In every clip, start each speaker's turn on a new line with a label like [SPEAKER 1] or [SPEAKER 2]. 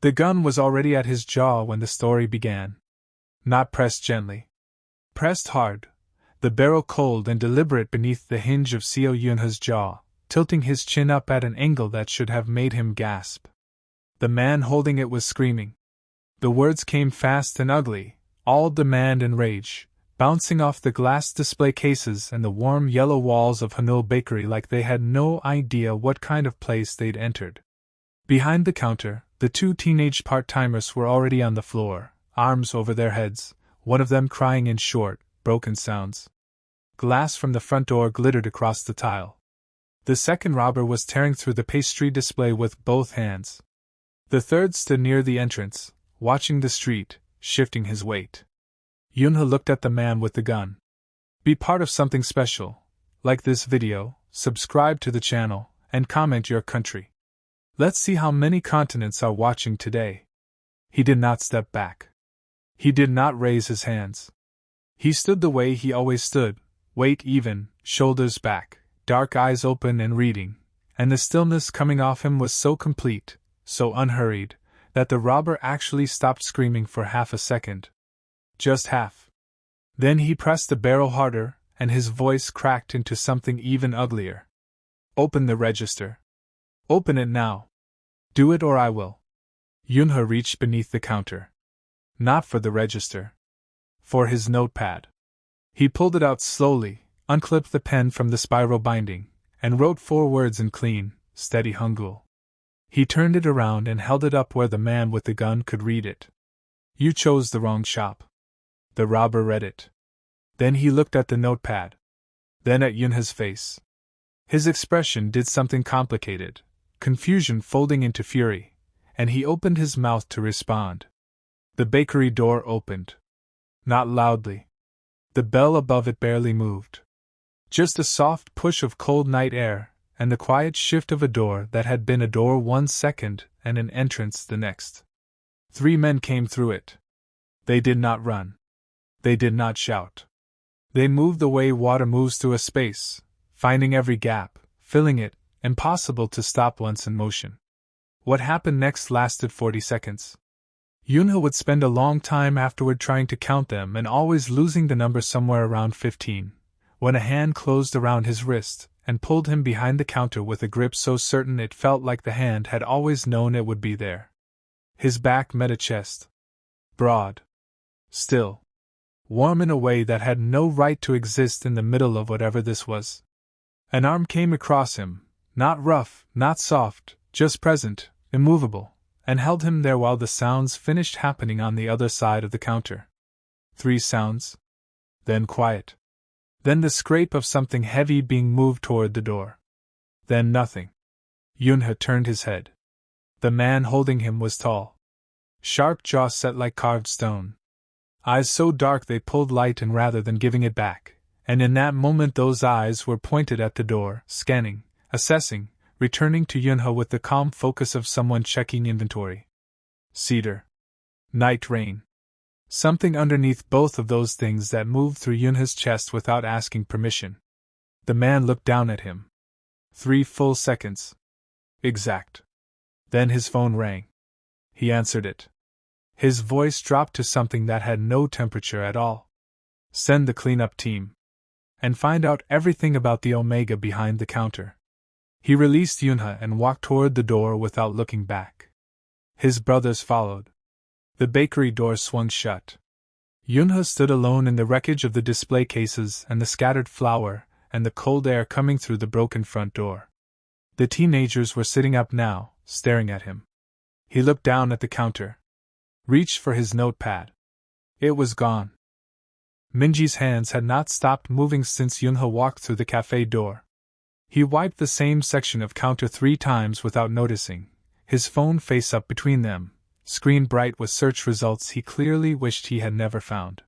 [SPEAKER 1] The gun was already at his jaw when the story began. Not pressed gently. Pressed hard, the barrel cold and deliberate beneath the hinge of Seo Yoonha's jaw, tilting his chin up at an angle that should have made him gasp. The man holding it was screaming. The words came fast and ugly, all demand and rage, bouncing off the glass display cases and the warm yellow walls of Haneul Bakery like they had no idea what kind of place they'd entered. Behind the counter, the two teenage part-timers were already on the floor, arms over their heads, one of them crying in short, broken sounds. Glass from the front door glittered across the tile. The second robber was tearing through the pastry display with both hands. The third stood near the entrance, watching the street, shifting his weight. Yoonha looked at the man with the gun. Be part of something special. Like this video, subscribe to the channel, and comment your country. Let's see how many continents are watching today. He did not step back. He did not raise his hands. He stood the way he always stood, weight even, shoulders back, dark eyes open and reading, and the stillness coming off him was so complete, so unhurried, that the robber actually stopped screaming for half a second. Just half. Then he pressed the barrel harder, and his voice cracked into something even uglier. Open the register. Open it now. Do it or I will. Yoonha reached beneath the counter. Not for the register. For his notepad. He pulled it out slowly, unclipped the pen from the spiral binding, and wrote 4 words in clean, steady Hangul. He turned it around and held it up where the man with the gun could read it. You chose the wrong shop. The robber read it. Then he looked at the notepad. Then at Yoonha's face. His expression did something complicated, confusion folding into fury, and he opened his mouth to respond. The bakery door opened. Not loudly. The bell above it barely moved. Just a soft push of cold night air, and the quiet shift of a door that had been a door 1 second and an entrance the next. 3 men came through it. They did not run. They did not shout. They moved the way water moves through a space, finding every gap, filling it, impossible to stop once in motion. What happened next lasted 40 seconds. Yoonha would spend a long time afterward trying to count them and always losing the number somewhere around 15, when a hand closed around his wrist and pulled him behind the counter with a grip so certain it felt like the hand had always known it would be there. His back met a chest. Broad. Still. Warm in a way that had no right to exist in the middle of whatever this was. An arm came across him, not rough, not soft, just present, immovable, and held him there while the sounds finished happening on the other side of the counter. 3 sounds. Then quiet. Then the scrape of something heavy being moved toward the door. Then nothing. Yoonha turned his head. The man holding him was tall. Sharp jaw set like carved stone. Eyes so dark they pulled light in rather than giving it back, and in that moment those eyes were pointed at the door, scanning, assessing, returning to Yoonha with the calm focus of someone checking inventory. Cedar. Night rain. Something underneath both of those things that moved through Yoonha's chest without asking permission. The man looked down at him. 3 full seconds. Exact. Then his phone rang. He answered it. His voice dropped to something that had no temperature at all. Send the cleanup team. And find out everything about the Omega behind the counter. He released Yoonha and walked toward the door without looking back. His brothers followed. The bakery door swung shut. Yoonha stood alone in the wreckage of the display cases and the scattered flour and the cold air coming through the broken front door. The teenagers were sitting up now, staring at him. He looked down at the counter. Reached for his notepad. It was gone. Minji's hands had not stopped moving since Yoonha walked through the cafe door. He wiped the same section of counter 3 times without noticing, his phone face up between them, screen bright with search results he clearly wished he had never found.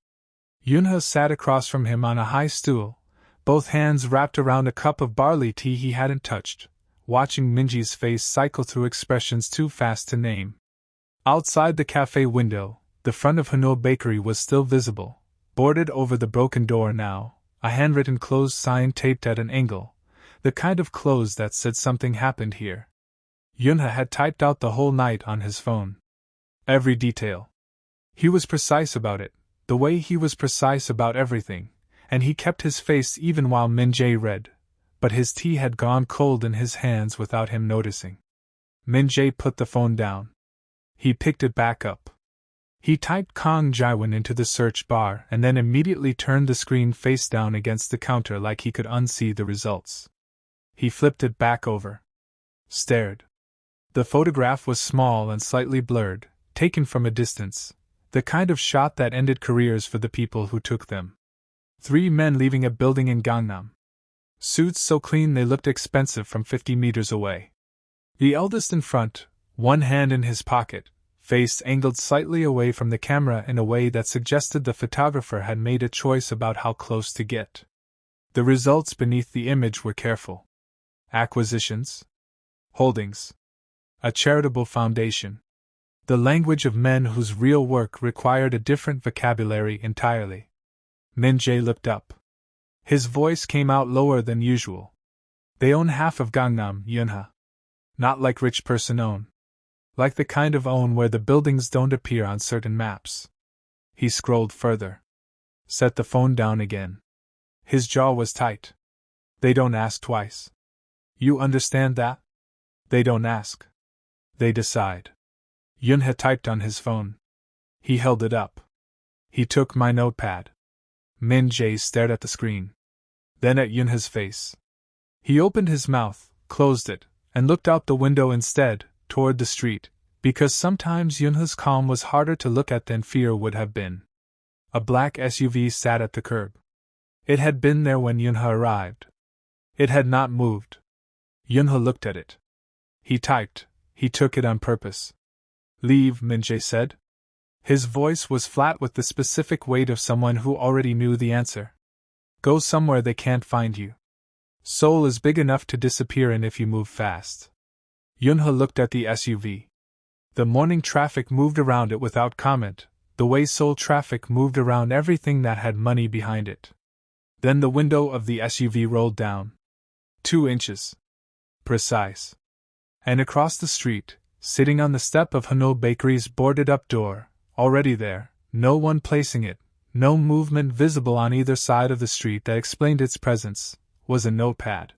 [SPEAKER 1] Yoonha sat across from him on a high stool, both hands wrapped around a cup of barley tea he hadn't touched, watching Minji's face cycle through expressions too fast to name. Outside the cafe window, the front of Haneul Bakery was still visible, boarded over the broken door now, a handwritten closed sign taped at an angle, the kind of close that said something happened here. Yoonha had typed out the whole night on his phone. Every detail. He was precise about it, the way he was precise about everything, and he kept his face even while Min-jae read, but his tea had gone cold in his hands without him noticing. Min-jae put the phone down. He picked it back up. He typed Kang Jiwon into the search bar and then immediately turned the screen face down against the counter like he could unsee the results. He flipped it back over. Stared. The photograph was small and slightly blurred, taken from a distance, the kind of shot that ended careers for the people who took them. 3 men leaving a building in Gangnam. Suits so clean they looked expensive from 50 meters away. The eldest in front, one hand in his pocket, face angled slightly away from the camera in a way that suggested the photographer had made a choice about how close to get. The results beneath the image were careful. Acquisitions. Holdings. A charitable foundation. The language of men whose real work required a different vocabulary entirely. Min-jae looked up. His voice came out lower than usual. They own half of Gangnam, Yoonha. Not like rich person own. Like the kind of own where the buildings don't appear on certain maps. He scrolled further. Set the phone down again. His jaw was tight. They don't ask twice. You understand that? They don't ask. They decide. Yoonha typed on his phone. He held it up. He took my notepad. Min-jae stared at the screen. Then at Yoonha's face. He opened his mouth, closed it, and looked out the window instead, toward the street, because sometimes Yoonha's calm was harder to look at than fear would have been. A black SUV sat at the curb. It had been there when Yoonha arrived. It had not moved. Yoonha looked at it. He typed. He took it on purpose. Leave, Min-jae said. His voice was flat with the specific weight of someone who already knew the answer. Go somewhere they can't find you. Seoul is big enough to disappear in if you move fast. Yoonha looked at the SUV. The morning traffic moved around it without comment, the way Seoul traffic moved around everything that had money behind it. Then the window of the SUV rolled down. 2 inches. Precise. And across the street, sitting on the step of Haneul Bakery's boarded-up door, already there, no one placing it, no movement visible on either side of the street that explained its presence, was a notepad.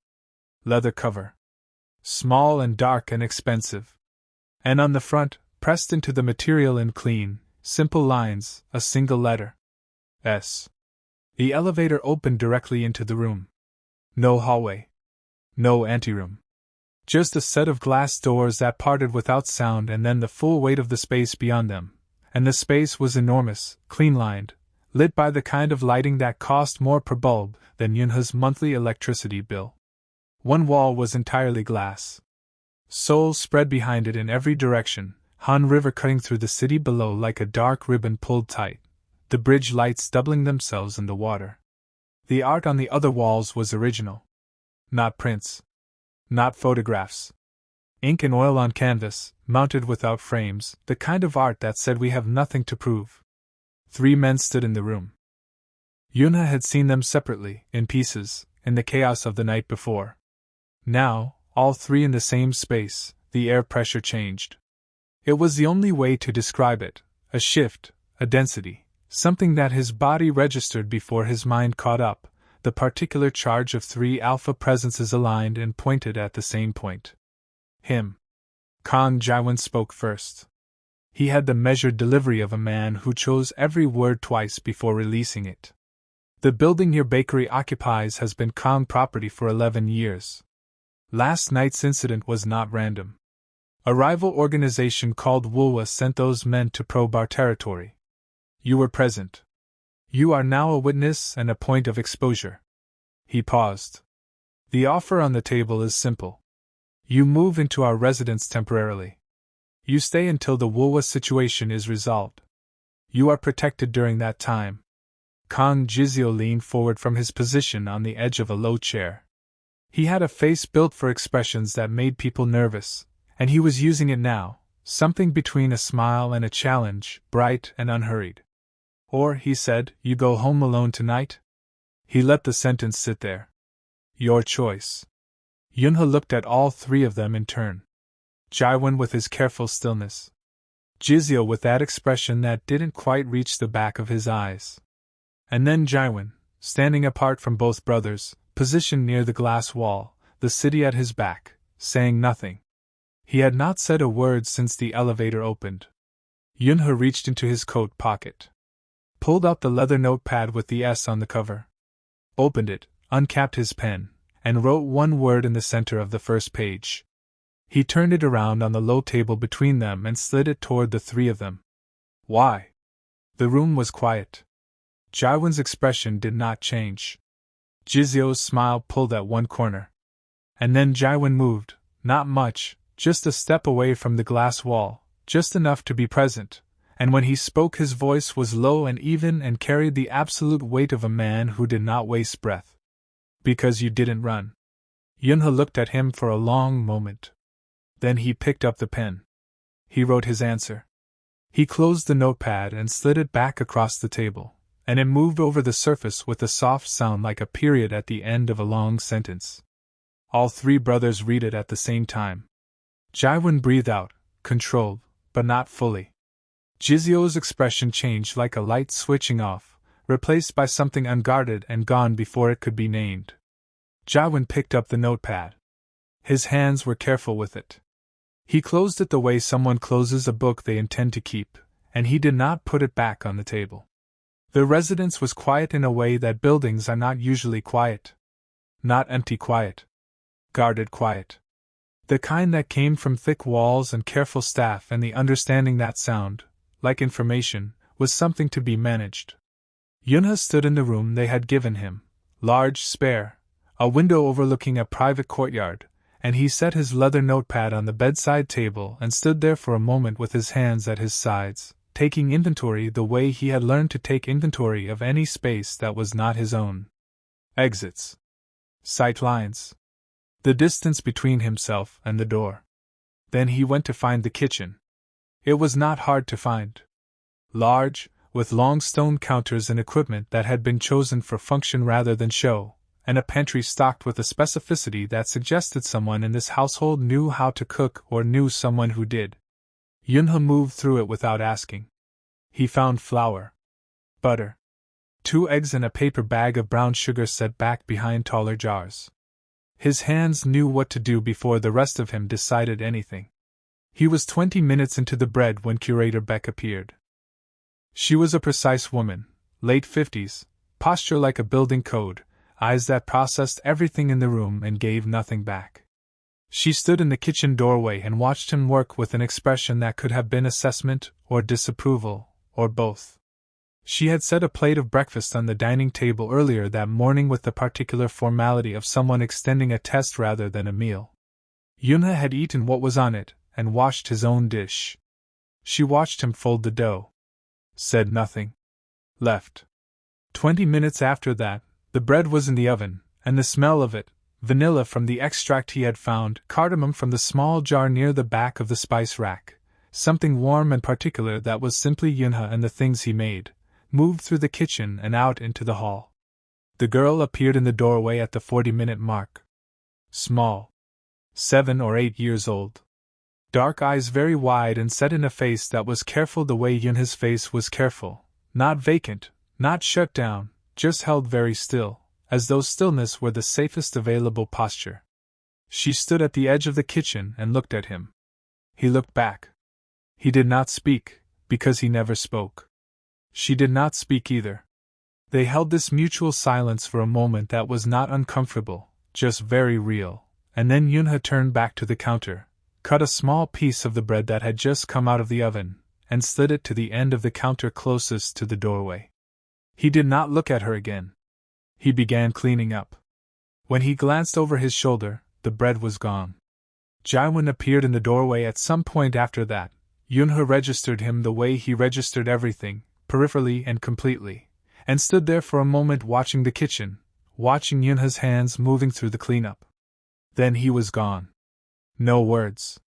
[SPEAKER 1] Leather cover. Small and dark and expensive. And on the front, pressed into the material in clean, simple lines, a single letter. S. The elevator opened directly into the room. No hallway. No anteroom. Just a set of glass doors that parted without sound and then the full weight of the space beyond them. And the space was enormous, clean-lined, lit by the kind of lighting that cost more per bulb than Yoonha's monthly electricity bill. One wall was entirely glass. Seoul spread behind it in every direction, Han River cutting through the city below like a dark ribbon pulled tight, the bridge lights doubling themselves in the water. The art on the other walls was original. Not prints. Not photographs. Ink and oil on canvas, mounted without frames, the kind of art that said we have nothing to prove. 3 men stood in the room. Yoonha had seen them separately, in pieces, in the chaos of the night before. Now, all 3 in the same space, the air pressure changed. It was the only way to describe it, a shift, a density, something that his body registered before his mind caught up, the particular charge of 3 alpha presences aligned and pointed at the same point. Him. Kang Jihwan spoke first. He had the measured delivery of a man who chose every word twice before releasing it. The building your bakery occupies has been Kang property for 11 years. Last night's incident was not random. A rival organization called Woolwa sent those men to probe our territory. You were present. You are now a witness and a point of exposure. He paused. The offer on the table is simple. You move into our residence temporarily. You stay until the Woolwa situation is resolved. You are protected during that time. Kang Jiseo leaned forward from his position on the edge of a low chair. He had a face built for expressions that made people nervous, and he was using it now, something between a smile and a challenge, bright and unhurried. Or, he said, you go home alone tonight? He let the sentence sit there. Your choice. Yoonha looked at all 3 of them in turn. Jiwon with his careful stillness. Jiseo with that expression that didn't quite reach the back of his eyes. And then Jiwon, standing apart from both brothers, positioned near the glass wall, the city at his back, saying nothing. He had not said a word since the elevator opened. Yoonha reached into his coat pocket, pulled out the leather notepad with the S on the cover, opened it, uncapped his pen, and wrote one word in the center of the first page. He turned it around on the low table between them and slid it toward the three of them. Why? The room was quiet. Jiwon's expression did not change. Jiseo's smile pulled at one corner. And then Jiwon moved, not much, just a step away from the glass wall, just enough to be present, and when he spoke his voice was low and even and carried the absolute weight of a man who did not waste breath. Because you didn't run. Yoonha looked at him for a long moment. Then he picked up the pen. He wrote his answer. He closed the notepad and slid it back across the table, and it moved over the surface with a soft sound like a period at the end of a long sentence. All three brothers read it at the same time. Jiwon breathed out, controlled, but not fully. Jiseo's expression changed like a light switching off, replaced by something unguarded and gone before it could be named. Jiwon picked up the notepad. His hands were careful with it. He closed it the way someone closes a book they intend to keep, and he did not put it back on the table. The residence was quiet in a way that buildings are not usually quiet. Not empty quiet. Guarded quiet. The kind that came from thick walls and careful staff and the understanding that sound, like information, was something to be managed. Yoonha stood in the room they had given him, large, spare, a window overlooking a private courtyard, and he set his leather notepad on the bedside table and stood there for a moment with his hands at his sides, taking inventory the way he had learned to take inventory of any space that was not his own. Exits. Sight lines. The distance between himself and the door. Then he went to find the kitchen. It was not hard to find. Large, with long stone counters and equipment that had been chosen for function rather than show, and a pantry stocked with a specificity that suggested someone in this household knew how to cook or knew someone who did. Yoonha moved through it without asking. He found flour, butter, 2 eggs and a paper bag of brown sugar set back behind taller jars. His hands knew what to do before the rest of him decided anything. He was 20 minutes into the bread when Curator Beck appeared. She was a precise woman, late 50s, posture like a building code, eyes that processed everything in the room and gave nothing back. She stood in the kitchen doorway and watched him work with an expression that could have been assessment or disapproval, or both. She had set a plate of breakfast on the dining table earlier that morning with the particular formality of someone extending a test rather than a meal. Yoonha had eaten what was on it, and washed his own dish. She watched him fold the dough. Said nothing. Left. 20 minutes after that, the bread was in the oven, and the smell of it, vanilla from the extract he had found, cardamom from the small jar near the back of the spice rack, something warm and particular that was simply Yoonha and the things he made, moved through the kitchen and out into the hall. The girl appeared in the doorway at the 40-minute mark. Small. 7 or 8 years old. Dark eyes very wide and set in a face that was careful the way Yoonha's face was careful, not vacant, not shut down, just held very still, as though stillness were the safest available posture. She stood at the edge of the kitchen and looked at him. He looked back. He did not speak, because he never spoke. She did not speak either. They held this mutual silence for a moment that was not uncomfortable, just very real, and then Yoonha turned back to the counter, cut a small piece of the bread that had just come out of the oven, and slid it to the end of the counter closest to the doorway. He did not look at her again. He began cleaning up. When he glanced over his shoulder, the bread was gone. Jiwon appeared in the doorway at some point after that. Yoonha registered him the way he registered everything, peripherally and completely, and stood there for a moment watching the kitchen, watching Yoonha's hands moving through the cleanup. Then he was gone. No words.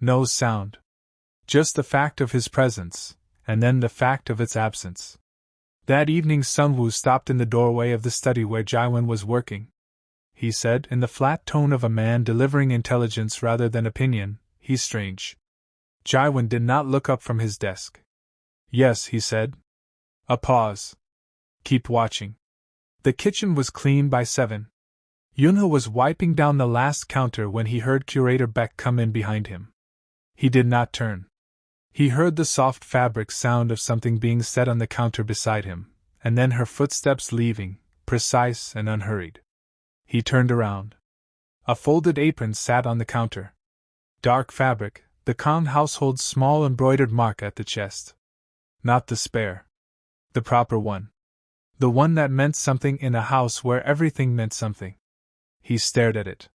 [SPEAKER 1] No sound. Just the fact of his presence, and then the fact of its absence. That evening Sunwoo stopped in the doorway of the study where Jiwon was working. He said, in the flat tone of a man delivering intelligence rather than opinion, "He's strange. Jiwon did not look up from his desk. Yes, he said. A pause. Keep watching. The kitchen was clean by 7. Yoonha was wiping down the last counter when he heard Curator Beck come in behind him. He did not turn. He heard the soft fabric sound of something being set on the counter beside him, and then her footsteps leaving, precise and unhurried. He turned around. A folded apron sat on the counter. Dark fabric, the Kang household's small embroidered mark at the chest. Not the spare. The proper one. The one that meant something in a house where everything meant something. He stared at it.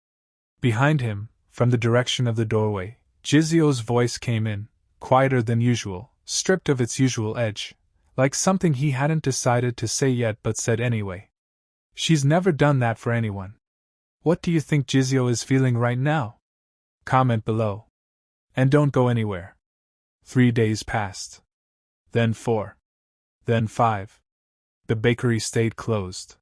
[SPEAKER 1] Behind him, from the direction of the doorway, Jiseo's voice came in, quieter than usual, stripped of its usual edge, like something he hadn't decided to say yet but said anyway. She's never done that for anyone. What do you think Jiseo is feeling right now? Comment below. And don't go anywhere. 3 days passed. Then 4. Then 5. The bakery stayed closed.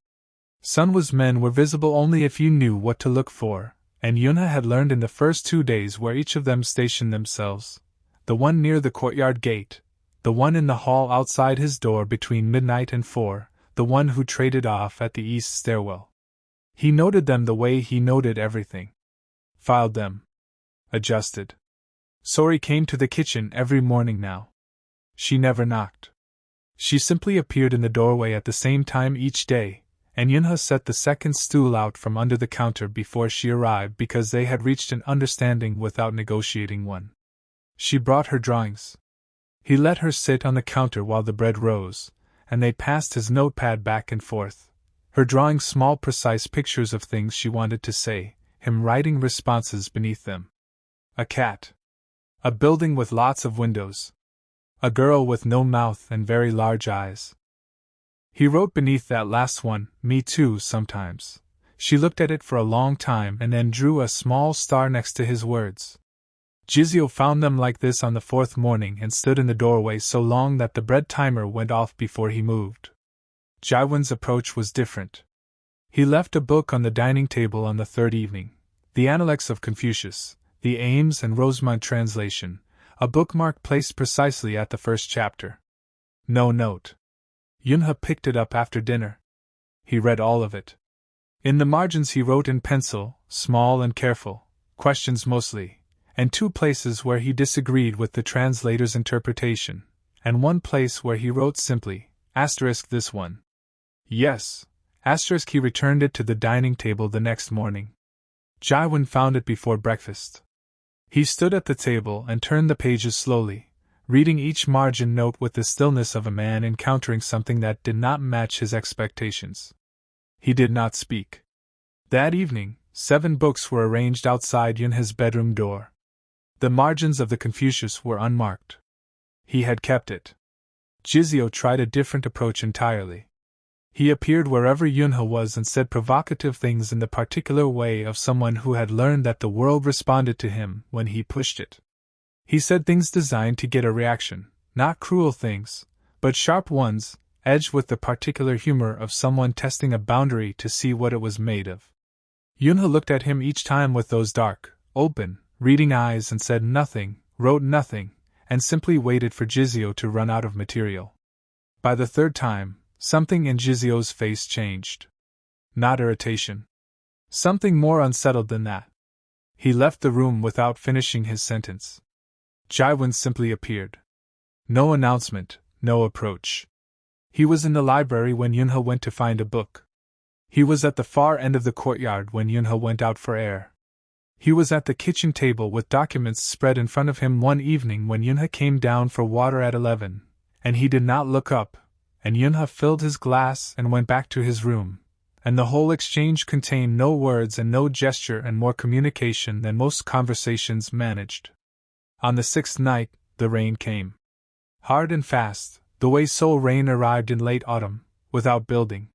[SPEAKER 1] Sunwa's men were visible only if you knew what to look for, and Yoonha had learned in the first 2 days where each of them stationed themselves. The one near the courtyard gate, the one in the hall outside his door between midnight and 4, the one who traded off at the east stairwell. He noted them the way he noted everything. Filed them. Adjusted. Sori came to the kitchen every morning now. She never knocked. She simply appeared in the doorway at the same time each day, and Yoonha set the second stool out from under the counter before she arrived because they had reached an understanding without negotiating one. She brought her drawings. He let her sit on the counter while the bread rose, and they passed his notepad back and forth, her drawing small precise pictures of things she wanted to say, him writing responses beneath them. A cat. A building with lots of windows. A girl with no mouth and very large eyes. He wrote beneath that last one, "Me too, sometimes." She looked at it for a long time and then drew a small star next to his words. Jiseo found them like this on the 4th morning and stood in the doorway so long that the bread timer went off before he moved. Jiwon's approach was different. He left a book on the dining table on the 3rd evening, the Analects of Confucius, the Ames and Rosemont translation, a bookmark placed precisely at the first chapter. No note. Yoonha picked it up after dinner. He read all of it. In the margins he wrote in pencil, small and careful, questions mostly, and 2 places where he disagreed with the translator's interpretation, and 1 place where he wrote simply, * this one. Yes, * he returned it to the dining table the next morning. Jiwon found it before breakfast. He stood at the table and turned the pages slowly, reading each margin note with the stillness of a man encountering something that did not match his expectations. He did not speak. That evening, 7 books were arranged outside Yoonha's bedroom door. The margins of the Confucius were unmarked. He had kept it. Jiseo tried a different approach entirely. He appeared wherever Yoonha was and said provocative things in the particular way of someone who had learned that the world responded to him when he pushed it. He said things designed to get a reaction, not cruel things, but sharp ones, edged with the particular humor of someone testing a boundary to see what it was made of. Yoonha looked at him each time with those dark, open, reading eyes and said nothing, wrote nothing, and simply waited for Jiseo to run out of material. By the 3rd time, something in Jiseo's face changed. Not irritation. Something more unsettled than that. He left the room without finishing his sentence. Jiwon simply appeared. No announcement, no approach. He was in the library when Yoonha went to find a book. He was at the far end of the courtyard when Yoonha went out for air. He was at the kitchen table with documents spread in front of him one evening when Yoonha came down for water at 11, and he did not look up, and Yoonha filled his glass and went back to his room, and the whole exchange contained no words and no gesture and more communication than most conversations managed. On the 6th night, the rain came. Hard and fast, the way Seoul rain arrived in late autumn, without building.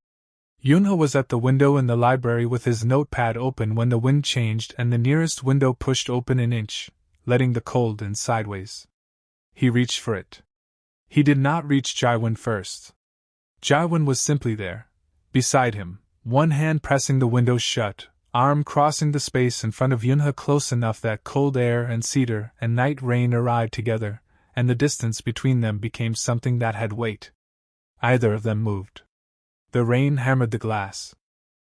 [SPEAKER 1] Yoonha was at the window in the library with his notepad open when the wind changed and the nearest window pushed open an inch, letting the cold in sideways. He reached for it. He did not reach Jiwon first. Jiwon was simply there, beside him, one hand pressing the window shut, arm crossing the space in front of Yoonha close enough that cold air and cedar and night rain arrived together, and the distance between them became something that had weight. Either of them moved. The rain hammered the glass.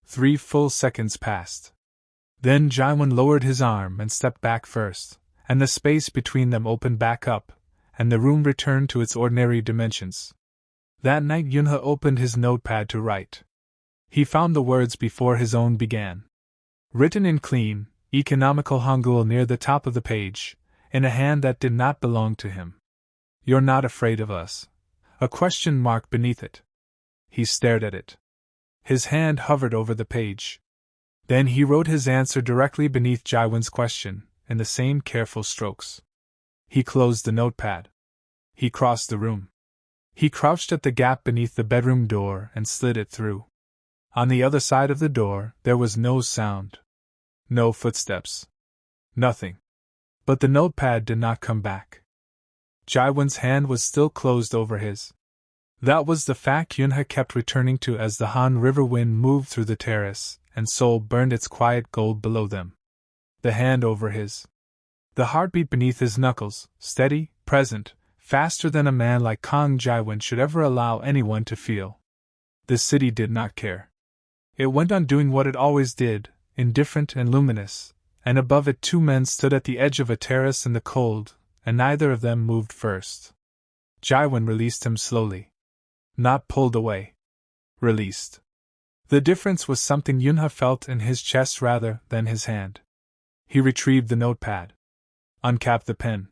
[SPEAKER 1] 3 full seconds passed. Then Jiwon lowered his arm and stepped back first, and the space between them opened back up, and the room returned to its ordinary dimensions. That night Yoonha opened his notepad to write. He found the words before his own began. Written in clean, economical Hangul near the top of the page, in a hand that did not belong to him. "You're not afraid of us?" A question mark beneath it. He stared at it. His hand hovered over the page. Then he wrote his answer directly beneath Jiwon's question, in the same careful strokes. He closed the notepad. He crossed the room. He crouched at the gap beneath the bedroom door and slid it through. On the other side of the door, there was no sound. No footsteps. Nothing. But the notepad did not come back. Jiwon's hand was still closed over his. That was the fact Yoonha kept returning to as the Han River wind moved through the terrace, and Seoul burned its quiet gold below them. The hand over his. The heartbeat beneath his knuckles, steady, present, faster than a man like Kang Jiwon should ever allow anyone to feel. The city did not care. It went on doing what it always did, indifferent and luminous, and above it 2 men stood at the edge of a terrace in the cold, and neither of them moved first. Jiwon released him slowly. Not pulled away. Released. The difference was something Yoonha felt in his chest rather than his hand. He retrieved the notepad. Uncapped the pen.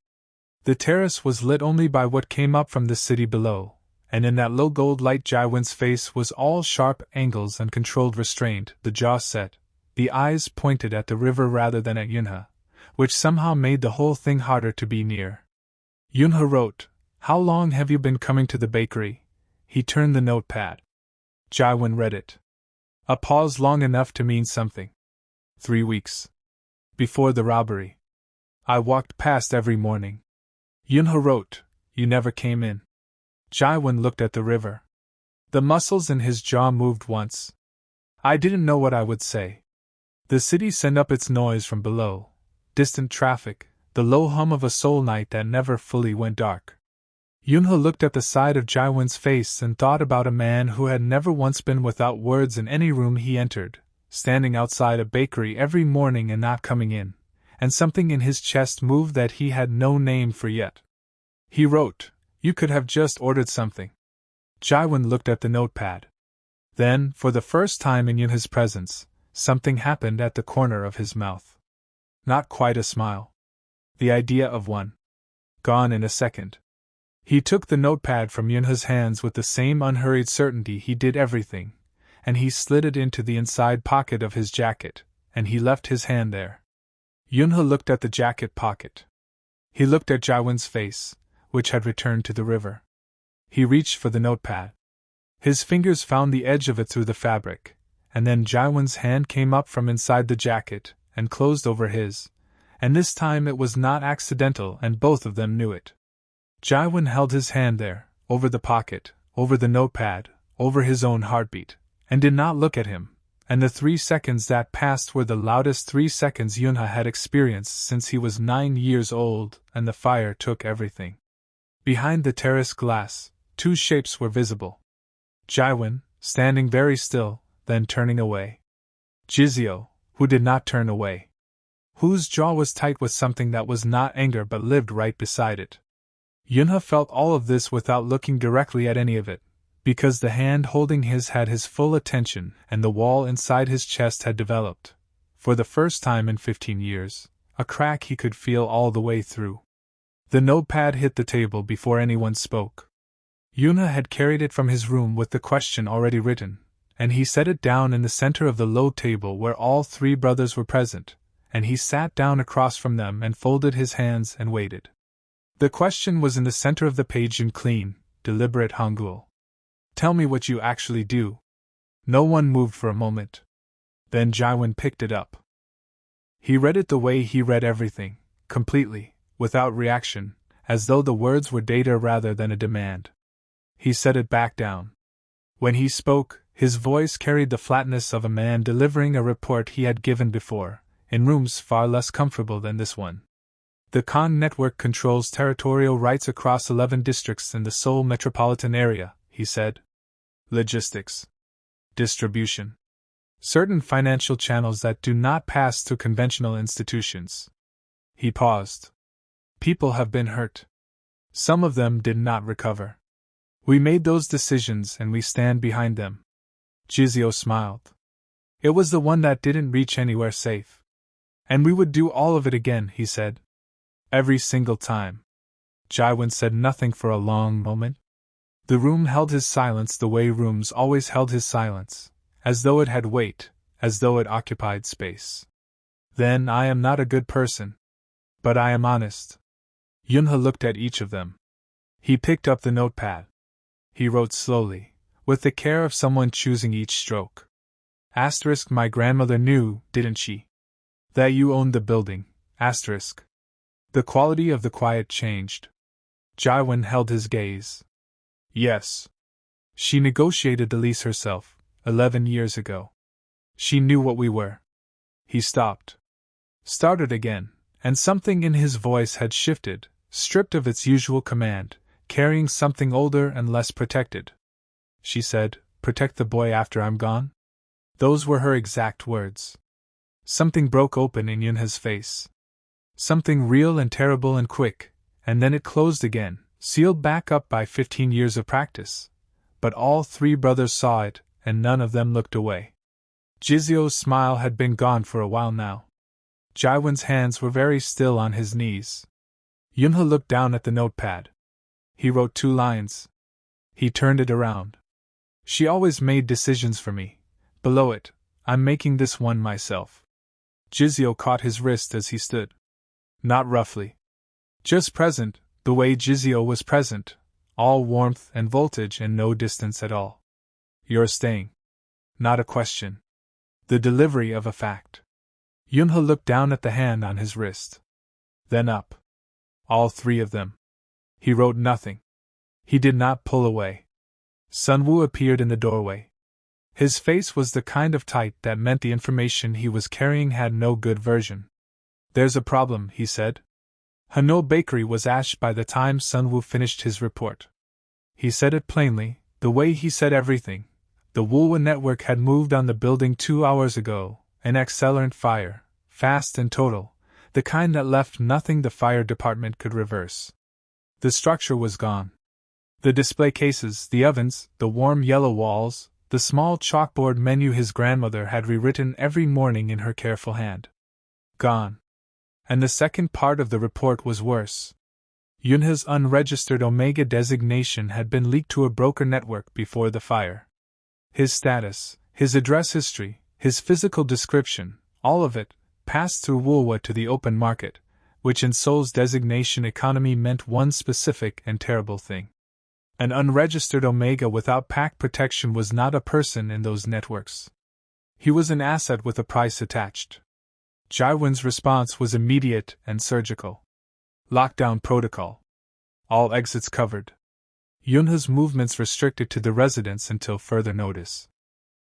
[SPEAKER 1] The terrace was lit only by what came up from the city below, and in that low gold light Jiwon's face was all sharp angles and controlled restraint, the jaw set, the eyes pointed at the river rather than at Yoonha, which somehow made the whole thing harder to be near. Yoonha wrote, "How long have you been coming to the bakery?" He turned the notepad. Jiwon read it. A pause long enough to mean something. 3 weeks. Before the robbery. I walked past every morning. Yoonha wrote, "You never came in." Jiwon looked at the river. The muscles in his jaw moved once. I didn't know what I would say. The city sent up its noise from below, distant traffic, the low hum of a Seoul night that never fully went dark. Yoonha looked at the side of Jiwon's face and thought about a man who had never once been without words in any room he entered, standing outside a bakery every morning and not coming in, and something in his chest moved that he had no name for yet. He wrote, "You could have just ordered something." Jiwon looked at the notepad. Then, for the first time in Yoonha's presence, something happened at the corner of his mouth. Not quite a smile. The idea of one. Gone in a second. He took the notepad from Yoonha's hands with the same unhurried certainty he did everything, and he slid it into the inside pocket of his jacket, and he left his hand there. Yoonha looked at the jacket pocket. He looked at Jiwon's face, which had returned to the river. He reached for the notepad. His fingers found the edge of it through the fabric, and then Jiwon's hand came up from inside the jacket and closed over his, and this time it was not accidental and both of them knew it. Jiwon held his hand there, over the pocket, over the notepad, over his own heartbeat, and did not look at him, and the 3 seconds that passed were the loudest 3 seconds Yoonha had experienced since he was 9 years old, and the fire took everything. Behind the terrace glass, 2 shapes were visible. Jiwon, standing very still, then turning away. Jiseo, who did not turn away. Whose jaw was tight with something that was not anger but lived right beside it. Yoonha felt all of this without looking directly at any of it, because the hand holding his had his full attention and the wall inside his chest had developed, for the first time in 15 years, a crack he could feel all the way through. The notepad hit the table before anyone spoke. Yoonha had carried it from his room with the question already written, and he set it down in the center of the low table where all 3 brothers were present, and he sat down across from them and folded his hands and waited. The question was in the center of the page in clean, deliberate Hangul. "Tell me what you actually do." No one moved for a moment. Then Jiwon picked it up. He read it the way he read everything, completely, without reaction, as though the words were data rather than a demand. He set it back down. When he spoke, His voice carried the flatness of a man delivering a report he had given before, in rooms far less comfortable than this one. The Kang network controls territorial rights across 11 districts in the Seoul metropolitan area, he said. Logistics. Distribution. Certain financial channels that do not pass through conventional institutions. He paused. People have been hurt. Some of them did not recover. We made those decisions and we stand behind them. Jiseo smiled. It was the one that didn't reach anywhere safe. And we would do all of it again, he said. Every single time. Jiwon said nothing for a long moment. The room held his silence the way rooms always held his silence, as though it had weight, as though it occupied space. Then I am not a good person. But I am honest. Yoonha looked at each of them. He picked up the notepad. He wrote slowly, with the care of someone choosing each stroke. Asterisk, my grandmother knew, didn't she? That you owned the building. Asterisk. The quality of the quiet changed. Jiwon held his gaze. Yes. She negotiated the lease herself, 11 years ago. She knew what we were. He stopped. Started again, and something in his voice had shifted, stripped of its usual command, carrying something older and less protected. She said, protect the boy after I'm gone? Those were her exact words. Something broke open in Yoonha's face. Something real and terrible and quick, and then it closed again, sealed back up by 15 years of practice. But all three brothers saw it, and none of them looked away. Jiseo's smile had been gone for a while now. Jiwon's hands were very still on his knees. Yoonha looked down at the notepad. He wrote 2 lines. He turned it around. She always made decisions for me. Below it, I'm making this one myself. Jiseo caught his wrist as he stood. Not roughly. Just present, the way Jiseo was present, all warmth and voltage and no distance at all. You're staying. Not a question. The delivery of a fact. Yoonha looked down at the hand on his wrist. Then up. All 3 of them. He wrote nothing. He did not pull away. Sunwoo appeared in the doorway. His face was the kind of tight that meant the information he was carrying had no good version. There's a problem, he said. Haneul Bakery was ashed by the time Sunwoo finished his report. He said it plainly, the way he said everything. The Woolwa network had moved on the building 2 hours ago, an accelerant fire, fast and total, the kind that left nothing the fire department could reverse. The structure was gone. The display cases, the ovens, the warm yellow walls, the small chalkboard menu his grandmother had rewritten every morning in her careful hand. Gone. And the second part of the report was worse. Yoonha's unregistered Omega designation had been leaked to a broker network before the fire. His status, his address history, his physical description, all of it, passed through Woolwa to the open market, which in Seoul's designation economy meant one specific and terrible thing. An unregistered Omega without pack protection was not a person in those networks. He was an asset with a price attached. Jiwon's response was immediate and surgical. Lockdown protocol. All exits covered. Yoonha's movements restricted to the residence until further notice.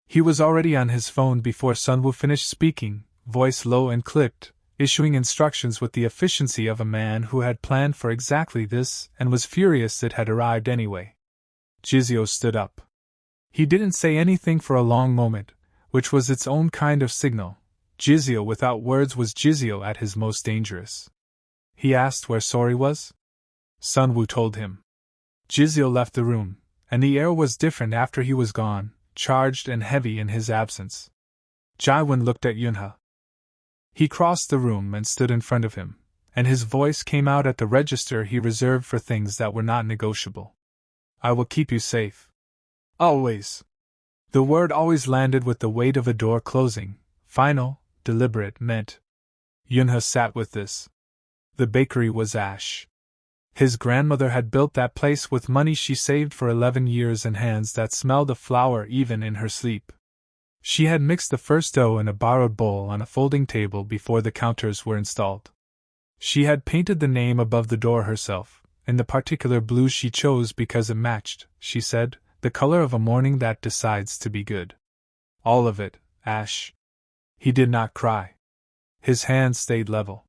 [SPEAKER 1] He was already on his phone before Sunwoo finished speaking, voice low and clipped, issuing instructions with the efficiency of a man who had planned for exactly this and was furious it had arrived anyway. Jiseo stood up. He didn't say anything for a long moment, which was its own kind of signal. Jiseo without words was Jiseo at his most dangerous. He asked where Sori was. Sunwoo told him. Jiseo left the room, and the air was different after he was gone, charged and heavy in his absence. Jiwon looked at Yoonha. He crossed the room and stood in front of him, and his voice came out at the register he reserved for things that were not negotiable. I will keep you safe. Always. The word always landed with the weight of a door closing, final, deliberate, meant. Yoonha sat with this. The bakery was ash. His grandmother had built that place with money she saved for 11 years and hands that smelled of flour even in her sleep. She had mixed the first dough in a borrowed bowl on a folding table before the counters were installed. She had painted the name above the door herself, in the particular blue she chose because it matched, she said, the color of a morning that decides to be good. All of it, ash. He did not cry. His hands stayed level.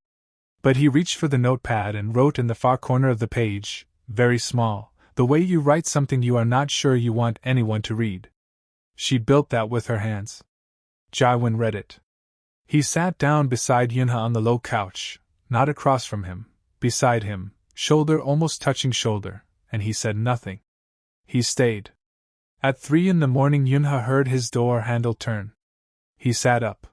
[SPEAKER 1] But he reached for the notepad and wrote in the far corner of the page, very small, the way you write something you are not sure you want anyone to read. She built that with her hands. Jiwon read it. He sat down beside Yoonha on the low couch, not across from him, beside him, shoulder almost touching shoulder, and he said nothing. He stayed. At 3 in the morning Yoonha heard his door handle turn. He sat up.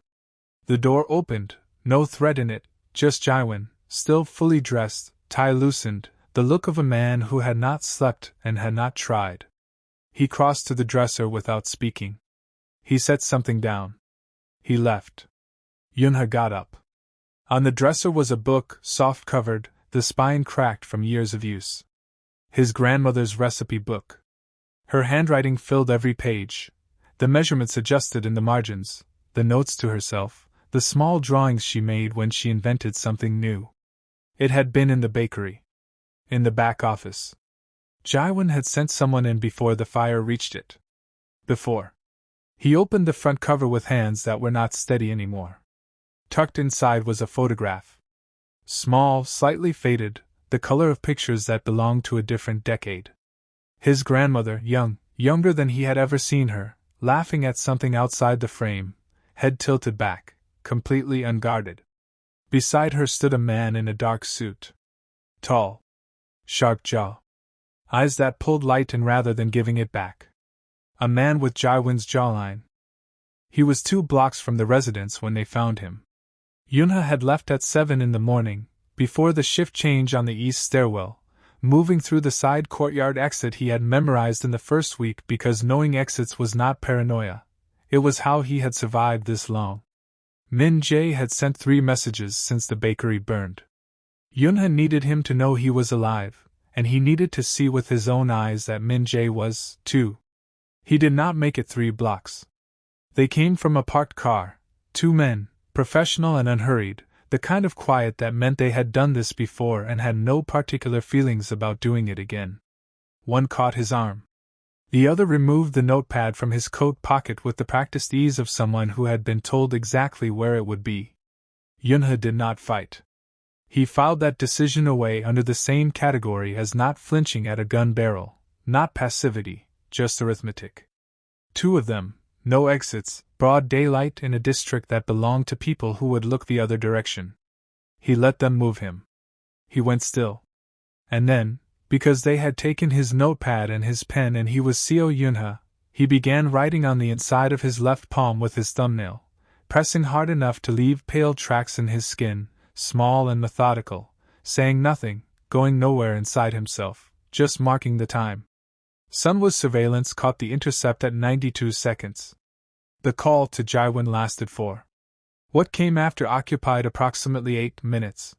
[SPEAKER 1] The door opened, no threat in it, just Jiwon, still fully dressed, tie loosened, the look of a man who had not slept and had not tried. He crossed to the dresser without speaking. He set something down. He left. Yoonha got up. On the dresser was a book, soft-covered, the spine cracked from years of use. His grandmother's recipe book. Her handwriting filled every page, the measurements adjusted in the margins, the notes to herself, the small drawings she made when she invented something new. It had been in the bakery. In the back office. Jiwon had sent someone in before the fire reached it. Before. He opened the front cover with hands that were not steady anymore. Tucked inside was a photograph. Small, slightly faded, the color of pictures that belonged to a different decade. His grandmother, younger than he had ever seen her, laughing at something outside the frame, head tilted back, completely unguarded. Beside her stood a man in a dark suit. Tall. Sharp jaw. Eyes that pulled light in rather than giving it back. A man with Jiwon's jawline. He was 2 blocks from the residence when they found him. Yoonha had left at 7 in the morning, before the shift change on the east stairwell, moving through the side courtyard exit he had memorized in the first week because knowing exits was not paranoia. It was how he had survived this long. Min Jae had sent 3 messages since the bakery burned. Yoonha needed him to know he was alive, and he needed to see with his own eyes that Min Jae was, too. He did not make it 3 blocks. They came from a parked car, 2 men, professional and unhurried, the kind of quiet that meant they had done this before and had no particular feelings about doing it again. One caught his arm. The other removed the notepad from his coat pocket with the practiced ease of someone who had been told exactly where it would be. Yoonha did not fight. He filed that decision away under the same category as not flinching at a gun barrel, not passivity, just arithmetic. 2 of them, no exits, broad daylight in a district that belonged to people who would look the other direction. He let them move him. He went still. And then, because they had taken his notepad and his pen and he was Seo Yoonha, he began writing on the inside of his left palm with his thumbnail, pressing hard enough to leave pale tracks in his skin, small and methodical, saying nothing, going nowhere inside himself, just marking the time. Sunwa's surveillance caught the intercept at 92 seconds. The call to Jiwon lasted 4. What came after occupied approximately 8 minutes.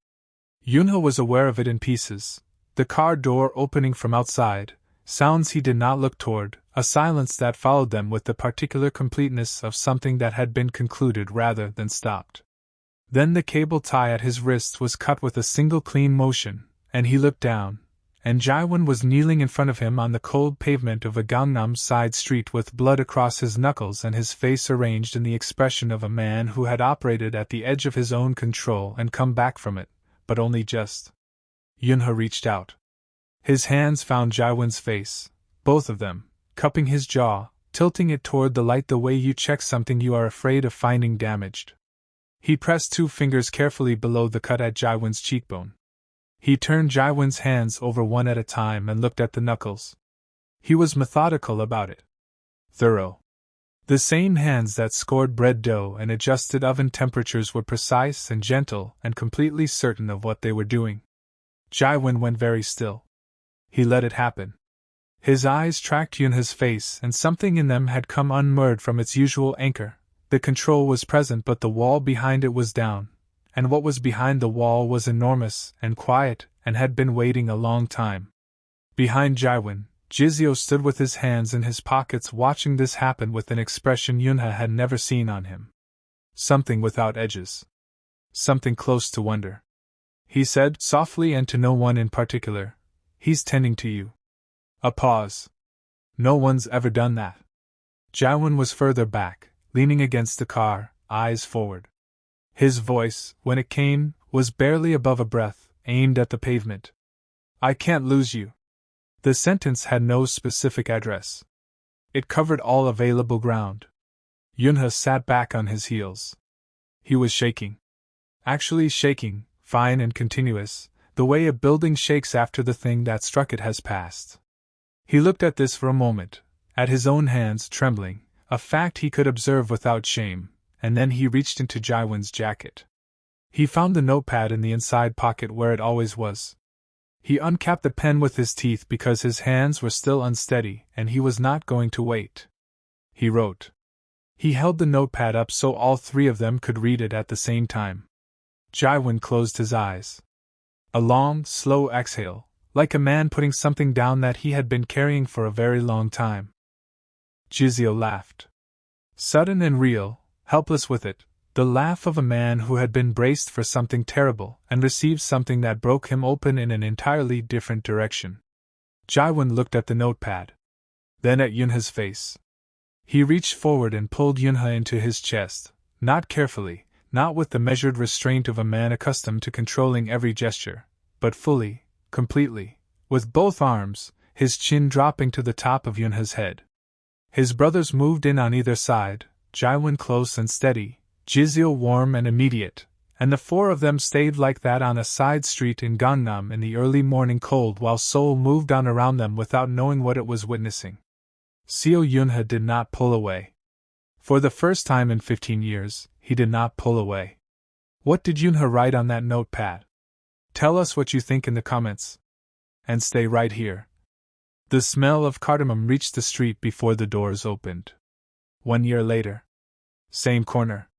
[SPEAKER 1] Yoonha was aware of it in pieces, the car door opening from outside, sounds he did not look toward, a silence that followed them with the particular completeness of something that had been concluded rather than stopped. Then the cable tie at his wrist was cut with a single clean motion, and he looked down, and Jiwon was kneeling in front of him on the cold pavement of a Gangnam side street with blood across his knuckles and his face arranged in the expression of a man who had operated at the edge of his own control and come back from it, but only just. Yoonha reached out. His hands found Jiwon's face, both of them, cupping his jaw, tilting it toward the light the way you check something you are afraid of finding damaged. He pressed 2 fingers carefully below the cut at Jiwon's cheekbone. He turned Jiwon's hands over one at a time and looked at the knuckles. He was methodical about it. Thorough. The same hands that scored bread dough and adjusted oven temperatures were precise and gentle and completely certain of what they were doing. Jiwon went very still. He let it happen. His eyes tracked Yoonha's face and something in them had come unmoored from its usual anchor. The control was present but the wall behind it was down, and what was behind the wall was enormous and quiet and had been waiting a long time. Behind Jiwon, Jiseo stood with his hands in his pockets watching this happen with an expression Yoonha had never seen on him. Something without edges. Something close to wonder. He said, softly and to no one in particular, "He's tending to you." A pause. No one's ever done that. Jihwan was further back, leaning against the car, eyes forward. His voice, when it came, was barely above a breath, aimed at the pavement. I can't lose you. The sentence had no specific address. It covered all available ground. Yoonha sat back on his heels. He was shaking. Actually shaking, fine and continuous, the way a building shakes after the thing that struck it has passed. He looked at this for a moment, at his own hands trembling, a fact he could observe without shame, and then he reached into Jihwan's jacket. He found the notepad in the inside pocket where it always was. He uncapped the pen with his teeth because his hands were still unsteady and he was not going to wait. He wrote. He held the notepad up so all three of them could read it at the same time. Jihwan closed his eyes. A long, slow exhale, like a man putting something down that he had been carrying for a very long time. Jiseo laughed. Sudden and real, helpless with it, the laugh of a man who had been braced for something terrible and received something that broke him open in an entirely different direction. Jihwan looked at the notepad. Then at Yoonha's face. He reached forward and pulled Yoonha into his chest, not carefully, not with the measured restraint of a man accustomed to controlling every gesture, but fully, completely, with both arms, his chin dropping to the top of Yoonha's head. His brothers moved in on either side, Jihwan close and steady, Jiseo warm and immediate, and the four of them stayed like that on a side street in Gangnam in the early morning cold while Seoul moved on around them without knowing what it was witnessing. Seo Yoonha did not pull away. For the first time in 15 years, he did not pull away. What did Yoonha write on that notepad? Tell us what you think in the comments. And stay right here. The smell of cardamom reached the street before the doors opened. 1 year later. Same corner.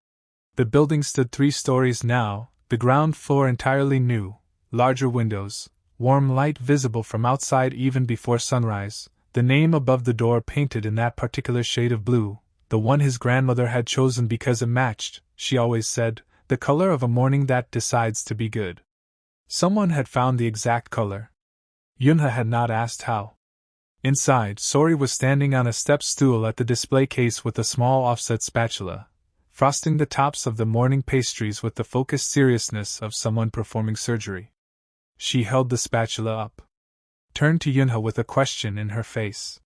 [SPEAKER 1] The building stood 3 stories now, the ground floor entirely new, larger windows, warm light visible from outside even before sunrise, the name above the door painted in that particular shade of blue, the one his grandmother had chosen because it matched, she always said, the color of a morning that decides to be good. Someone had found the exact color. Yoonha had not asked how. Inside, Sori was standing on a step stool at the display case with a small offset spatula, frosting the tops of the morning pastries with the focused seriousness of someone performing surgery. She held the spatula up, turned to Yoonha with a question in her face.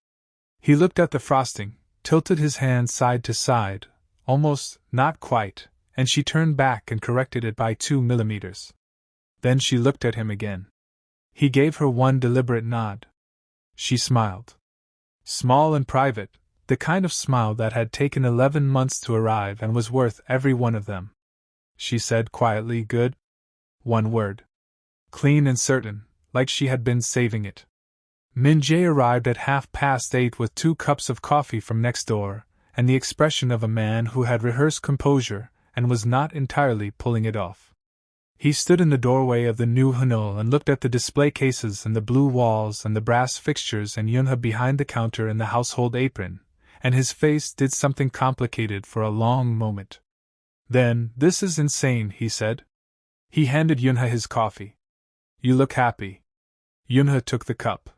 [SPEAKER 1] He looked at the frosting, tilted his hand side to side, almost, not quite, and she turned back and corrected it by 2 millimeters. Then she looked at him again. He gave her one deliberate nod. She smiled. Small and private, the kind of smile that had taken 11 months to arrive and was worth every one of them. She said quietly, good. 1 word. Clean and certain, like she had been saving it. Min-jae arrived at 8:30 with 2 cups of coffee from next door, and the expression of a man who had rehearsed composure and was not entirely pulling it off. He stood in the doorway of the new Haneul and looked at the display cases and the blue walls and the brass fixtures and Yoonha behind the counter in the household apron, and his face did something complicated for a long moment. Then, this is insane, he said. He handed Yoonha his coffee. You look happy. Yoonha took the cup.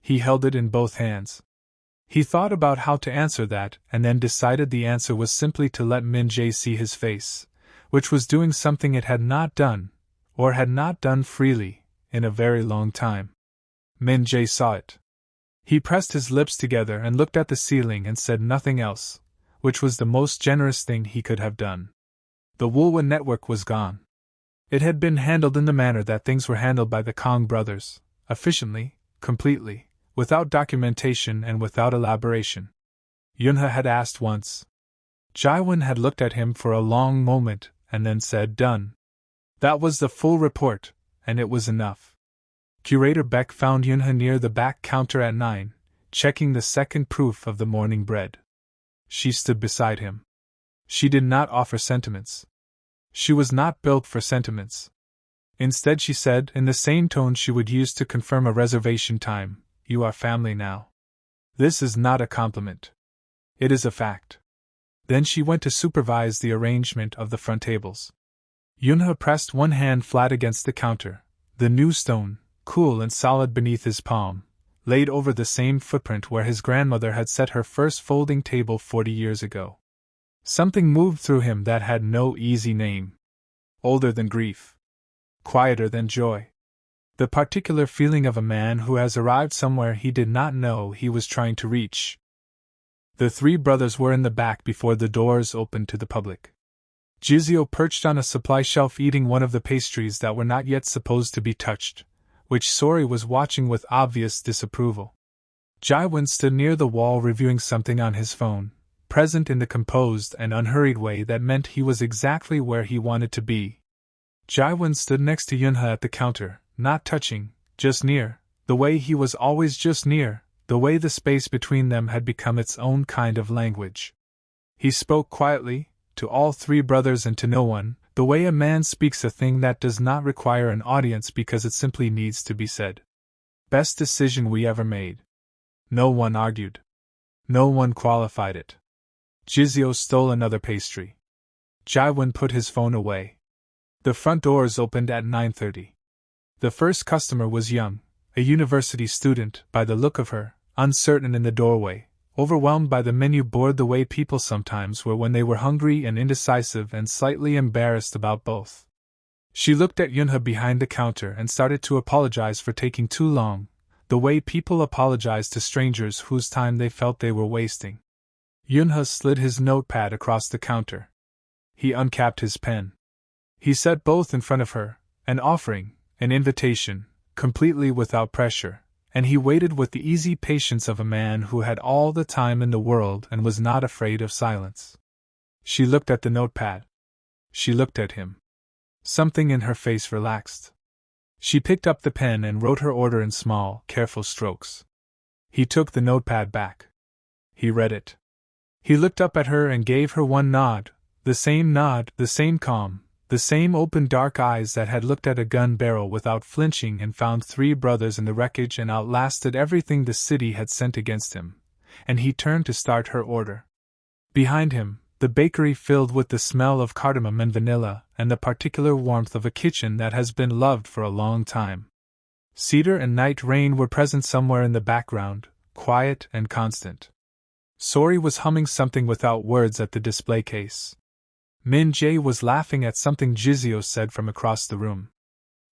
[SPEAKER 1] He held it in both hands. He thought about how to answer that and then decided the answer was simply to let Min-jae see his face, which was doing something it had not done, or had not done freely, in a very long time. Min-jae saw it. He pressed his lips together and looked at the ceiling and said nothing else, which was the most generous thing he could have done. The Woolwin network was gone. It had been handled in the manner that things were handled by the Kang brothers, efficiently, completely, without documentation and without elaboration. Yoonha had asked once. Jihwan had looked at him for a long moment and then said done. That was the full report, and it was enough. Curator Beck found Yoonha near the back counter at 9, checking the second proof of the morning bread. She stood beside him. She did not offer sentiments. She was not built for sentiments. Instead she said, in the same tone she would use to confirm a reservation time, you are family now. This is not a compliment. It is a fact. Then she went to supervise the arrangement of the front tables. Yoonha pressed one hand flat against the counter, the new stone, cool and solid beneath his palm, laid over the same footprint where his grandmother had set her first folding table 40 years ago. Something moved through him that had no easy name. Older than grief. Quieter than joy. The particular feeling of a man who has arrived somewhere he did not know he was trying to reach. The three brothers were in the back before the doors opened to the public. Jiseo perched on a supply shelf eating one of the pastries that were not yet supposed to be touched, which Sori was watching with obvious disapproval. Jiwon stood near the wall reviewing something on his phone, present in the composed and unhurried way that meant he was exactly where he wanted to be. Jiwon stood next to Yoonha at the counter, not touching, just near, the way he was always just near, the way the space between them had become its own kind of language. He spoke quietly, to all three brothers and to no one, the way a man speaks a thing that does not require an audience because it simply needs to be said. Best decision we ever made. No one argued. No one qualified it. Jiseo stole another pastry. Jiwon put his phone away. The front doors opened at 9:30. The first customer was young, a university student, by the look of her, uncertain in the doorway, overwhelmed by the menu board the way people sometimes were when they were hungry and indecisive and slightly embarrassed about both. She looked at Yoonha behind the counter and started to apologize for taking too long, the way people apologize to strangers whose time they felt they were wasting. Yoonha slid his notepad across the counter. He uncapped his pen. He set both in front of her, an offering, an invitation, completely without pressure, and he waited with the easy patience of a man who had all the time in the world and was not afraid of silence. She looked at the notepad. She looked at him. Something in her face relaxed. She picked up the pen and wrote her order in small, careful strokes. He took the notepad back. He read it. He looked up at her and gave her one nod, the same calm, the same open dark eyes that had looked at a gun barrel without flinching and found three brothers in the wreckage and outlasted everything the city had sent against him, and he turned to start her order. Behind him, the bakery filled with the smell of cardamom and vanilla and the particular warmth of a kitchen that has been loved for a long time. Cedar and night rain were present somewhere in the background, quiet and constant. Sori was humming something without words at the display case. Min Jae was laughing at something Jiseo said from across the room.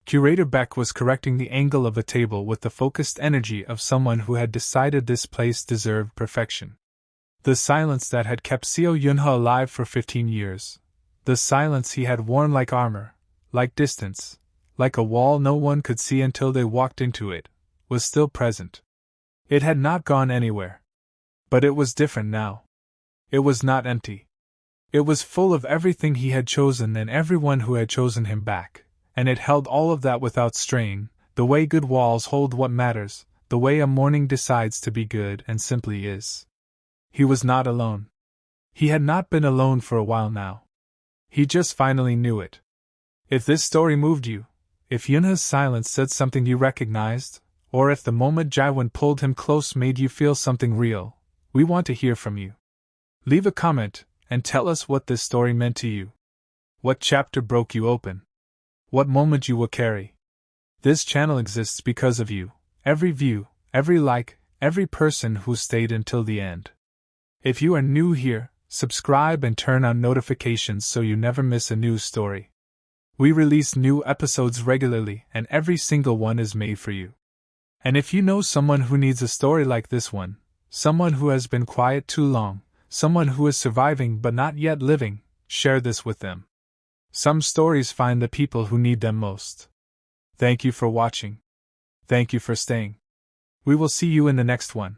[SPEAKER 1] Curator Beck was correcting the angle of a table with the focused energy of someone who had decided this place deserved perfection. The silence that had kept Seo Yoonha alive for 15 years, the silence he had worn like armor, like distance, like a wall no one could see until they walked into it, was still present. It had not gone anywhere. But it was different now. It was not empty. It was full of everything he had chosen and everyone who had chosen him back, and it held all of that without strain, the way good walls hold what matters, the way a morning decides to be good and simply is. He was not alone. He had not been alone for a while now. He just finally knew it. If this story moved you, if Yoonha's silence said something you recognized, or if the moment Jiwon pulled him close made you feel something real, we want to hear from you. Leave a comment and tell us what this story meant to you. What chapter broke you open? What moment you will carry? This channel exists because of you, every view, every like, every person who stayed until the end. If you are new here, subscribe and turn on notifications so you never miss a new story. We release new episodes regularly and every single one is made for you. And if you know someone who needs a story like this one, someone who has been quiet too long, someone who is surviving but not yet living, share this with them. Some stories find the people who need them most. Thank you for watching. Thank you for staying. We will see you in the next one.